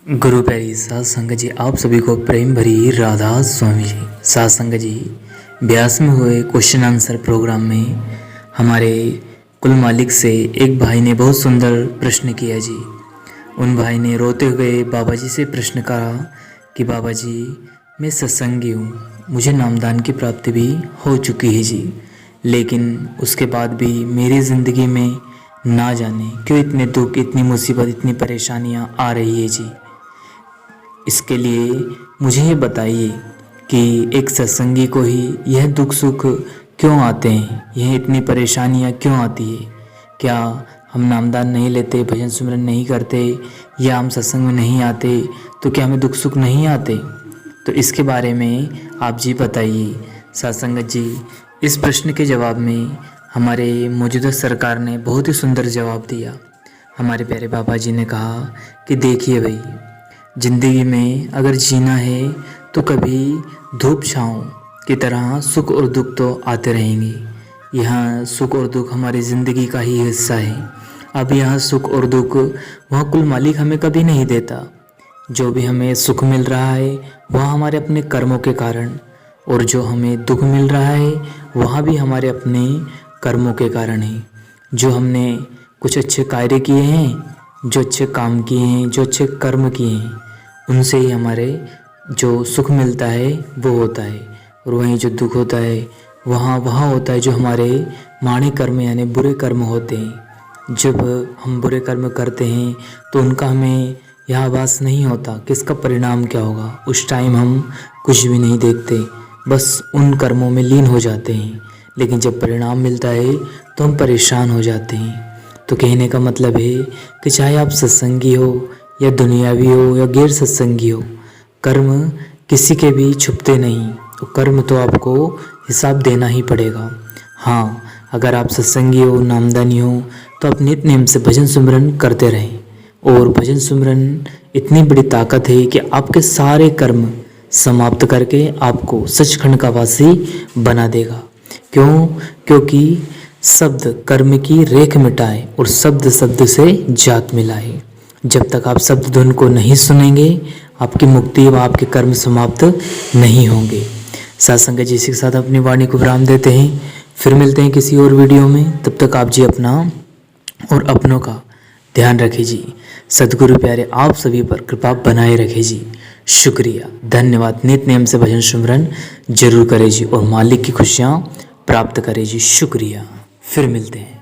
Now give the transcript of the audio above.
गुरु प्यारी साध संगत जी, आप सभी को प्रेम भरी राधा स्वामी जी। साध संगत जी, ब्यास में हुए क्वेश्चन आंसर प्रोग्राम में हमारे कुल मालिक से एक भाई ने बहुत सुंदर प्रश्न किया जी। उन भाई ने रोते हुए बाबा जी से प्रश्न करा कि बाबा जी, मैं सत्संगी हूँ, मुझे नामदान की प्राप्ति भी हो चुकी है जी, लेकिन उसके बाद भी मेरी ज़िंदगी में ना जाने क्यों इतने दुख, इतनी मुसीबत, इतनी परेशानियाँ आ रही है जी। इसके लिए मुझे ये बताइए कि एक सत्संगी को ही यह दुख सुख क्यों आते हैं, यह इतनी परेशानियाँ क्यों आती है। क्या हम नामदान नहीं लेते, भजन सुमिरन नहीं करते, या हम सत्संग में नहीं आते तो क्या हमें दुख सुख नहीं आते? तो इसके बारे में आप जी बताइए। सत्संगत जी, इस प्रश्न के जवाब में हमारे मौजूदा सरकार ने बहुत ही सुंदर जवाब दिया। हमारे प्यारे बाबा जी ने कहा कि देखिए भाई, ज़िंदगी में अगर जीना है तो कभी धूप छाँव की तरह सुख और दुख तो आते रहेंगे। यहाँ सुख और दुख हमारी ज़िंदगी का ही हिस्सा है। अब यहाँ सुख और दुख वह कुल मालिक हमें कभी नहीं देता। जो भी हमें सुख मिल रहा है वह हमारे अपने कर्मों के कारण, और जो हमें दुख मिल रहा है वह भी हमारे अपने कर्मों के कारण है। जो हमने कुछ अच्छे कार्य किए हैं, जो अच्छे काम किए हैं, जो अच्छे कर्म किए हैं, उनसे ही हमारे जो सुख मिलता है वो होता है, और वहीं जो दुख होता है वहाँ होता है जो हमारे माड़े कर्म यानी बुरे कर्म होते हैं। जब हम बुरे कर्म करते हैं तो उनका हमें यह आभास नहीं होता कि इसका परिणाम क्या होगा। उस टाइम हम कुछ भी नहीं देखते, बस उन कर्मों में लीन हो जाते हैं। लेकिन जब परिणाम मिलता है तो हम परेशान हो जाते हैं। तो कहने का मतलब है कि चाहे आप सत्संगी हो या दुनियावी हो या गैर सत्संगी हो, कर्म किसी के भी छुपते नहीं। तो कर्म तो आपको हिसाब देना ही पड़ेगा। हाँ, अगर आप सत्संगी हो, नामदानी हो, तो आप नित्य नेम से भजन सुमिरन करते रहें। और भजन सुमिरन इतनी बड़ी ताकत है कि आपके सारे कर्म समाप्त करके आपको सचखंड का वासी बना देगा। क्यों? क्योंकि शब्द कर्म की रेख मिटाए और शब्द शब्द से जात मिलाए। जब तक आप शब्द धुन को नहीं सुनेंगे, आपकी मुक्ति व आपके कर्म समाप्त नहीं होंगे। सत्संग जी के साथ अपनी वाणी को विराम देते हैं। फिर मिलते हैं किसी और वीडियो में। तब तक आप जी अपना और अपनों का ध्यान रखें जी। सद्गुरु प्यारे आप सभी पर कृपा बनाए रखें जी। शुक्रिया, धन्यवाद। नित्य नेम से भजन सुमिरन जरूर करें जी, और मालिक की खुशियाँ प्राप्त करें जी। शुक्रिया, फिर मिलते हैं।